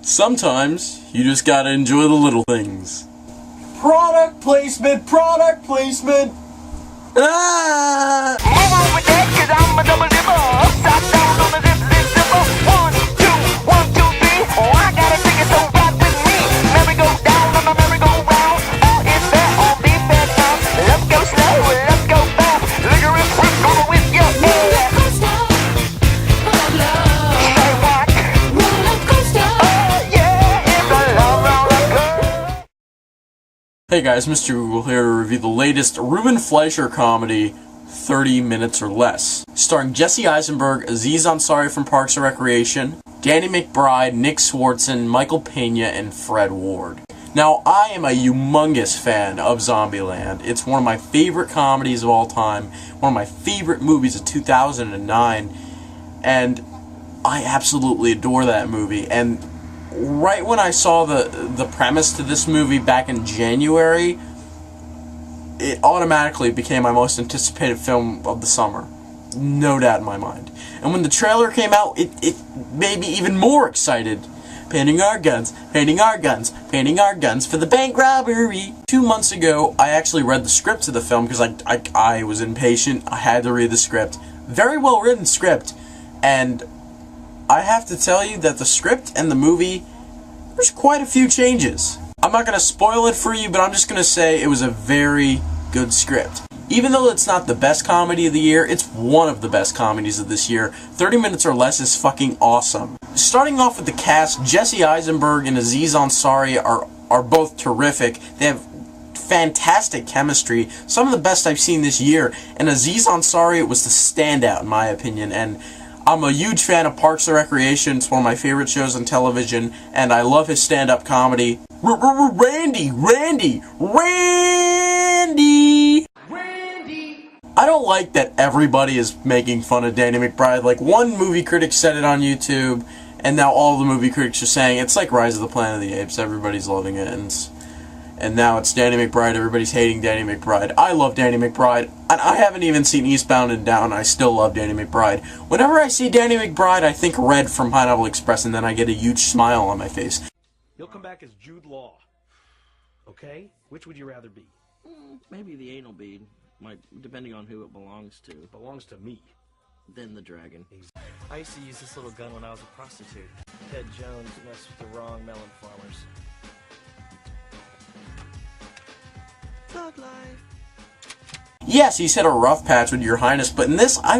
Sometimes, you just gotta enjoy the little things. Product placement, product placement! Ah! Move over that, cause I'm a double dipper. Upside down on the zipper. 1, 2, 1, 2, 3. Oh, I got a ticket, so rock with me. Merry-go-down on the merry-go-round. Oh, it's that on beef and house. Let's go slow, let's go fast. Liquor and fruit, gonna whip your ass. Say what? Oh, yeah, it's a love roller coaster. Hey guys, Mr. Google here to review the latest Ruben Fleischer comedy, 30 Minutes or Less, starring Jesse Eisenberg, Aziz Ansari from Parks and Recreation, Danny McBride, Nick Swartzen, Michael Pena, and Fred Ward. Now, I am a humongous fan of Zombieland. It's one of my favorite comedies of all time, one of my favorite movies of 2009, and I absolutely adore that movie. And right when I saw the premise to this movie back in January, it automatically became my most anticipated film of the summer. No doubt in my mind. And when the trailer came out, it made me even more excited. Painting our guns, painting our guns, painting our guns for the bank robbery. 2 months ago, I actually read the script to the film because I was impatient. I had to read the script. Very well written script. And I have to tell you that the script and the movie, there's quite a few changes. I'm not going to spoil it for you, but I'm just going to say it was a very good script. Even though it's not the best comedy of the year, it's one of the best comedies of this year. 30 Minutes or Less is fucking awesome. Starting off with the cast, Jesse Eisenberg and Aziz Ansari are both terrific. They have fantastic chemistry, some of the best I've seen this year, and Aziz Ansari was the standout in my opinion, and I'm a huge fan of Parks and Recreation. It's one of my favorite shows on television, and I love his stand-up comedy. Randy! I don't like that everybody is making fun of Danny McBride. Like, one movie critic said it on YouTube, and now all the movie critics are saying it's like Rise of the Planet of the Apes. Everybody's loving it, and now it's Danny McBride. Everybody's hating Danny McBride. I love Danny McBride, and I haven't even seen Eastbound and Down. I still love Danny McBride. Whenever I see Danny McBride, I think Red from Pineapple Express, and then I get a huge smile on my face. He'll come back as Jude Law. Okay? Which would you rather be? Maybe the anal bead. Depending on who it belongs to. It belongs to me. Then the dragon. I used to use this little gun when I was a prostitute. Ted Jones messed with the wrong melon farmers. Thug life. Yes, he's hit a rough patch with Your Highness, but in this, I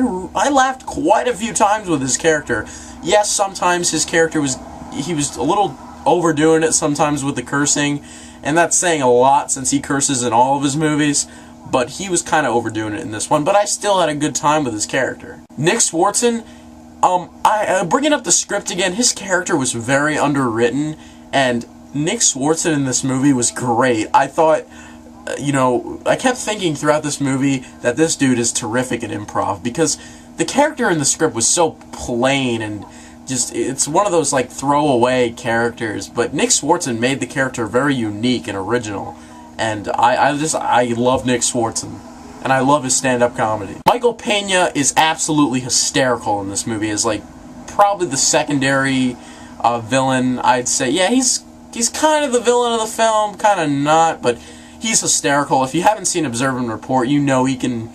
laughed quite a few times with his character. Yes, sometimes his character was a little overdoing it sometimes with the cursing, and that's saying a lot since he curses in all of his movies, but he was kind of overdoing it in this one, but I still had a good time with his character. Nick Swartzen, bringing up the script again, his character was very underwritten, and Nick Swartzen in this movie was great. I thought, I kept thinking throughout this movie that this dude is terrific at improv, because the character in the script was so plain and just, it's one of those like throwaway characters, but Nick Swartzen made the character very unique and original, and I love Nick Swartzen, and I love his stand-up comedy. Michael Pena is absolutely hysterical in this movie, as like probably the secondary villain, I'd say. Yeah, he's kind of the villain of the film, kind of not, but he's hysterical. If you haven't seen Observe and Report, you know he can...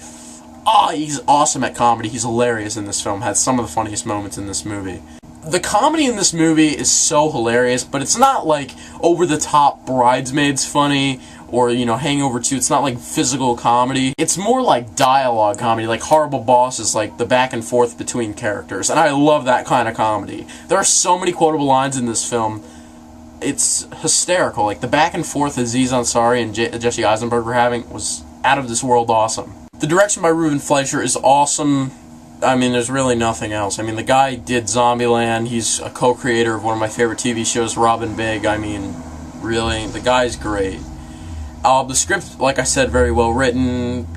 he's awesome at comedy. He's hilarious in this film. Has some of the funniest moments in this movie. The comedy in this movie is so hilarious, but it's not like over-the-top Bridesmaids funny or, Hangover 2. It's not like physical comedy. It's more like dialogue comedy, like Horrible Bosses, like the back and forth between characters. And I love that kind of comedy. There are so many quotable lines in this film. It's hysterical. Like, the back and forth Aziz Ansari and Jesse Eisenberg were having was out of this world awesome. The direction by Ruben Fleischer is awesome. I mean, there's really nothing else. I mean, the guy did Zombieland. He's a co-creator of one of my favorite TV shows, Robin Big. I mean, really, the guy's great. The script, like I said, very well written.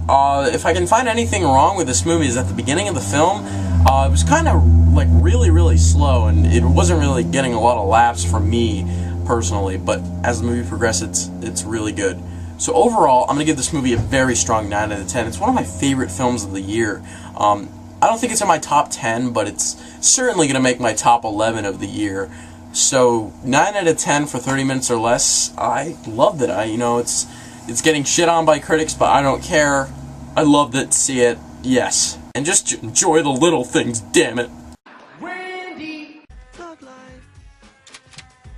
If I can find anything wrong with this movie is at the beginning of the film, it was kind of like really slow, and it wasn't really getting a lot of laughs from me personally, but as the movie progresses, it's really good. So overall, I'm going to give this movie a very strong 9 out of 10. It's one of my favorite films of the year. I don't think it's in my top 10, but it's certainly going to make my top 11 of the year. So 9 out of 10 for 30 minutes or less. I loved it. It's getting shit on by critics, but I don't care. I loved it. See it. Yes. And just enjoy the little things, damn it.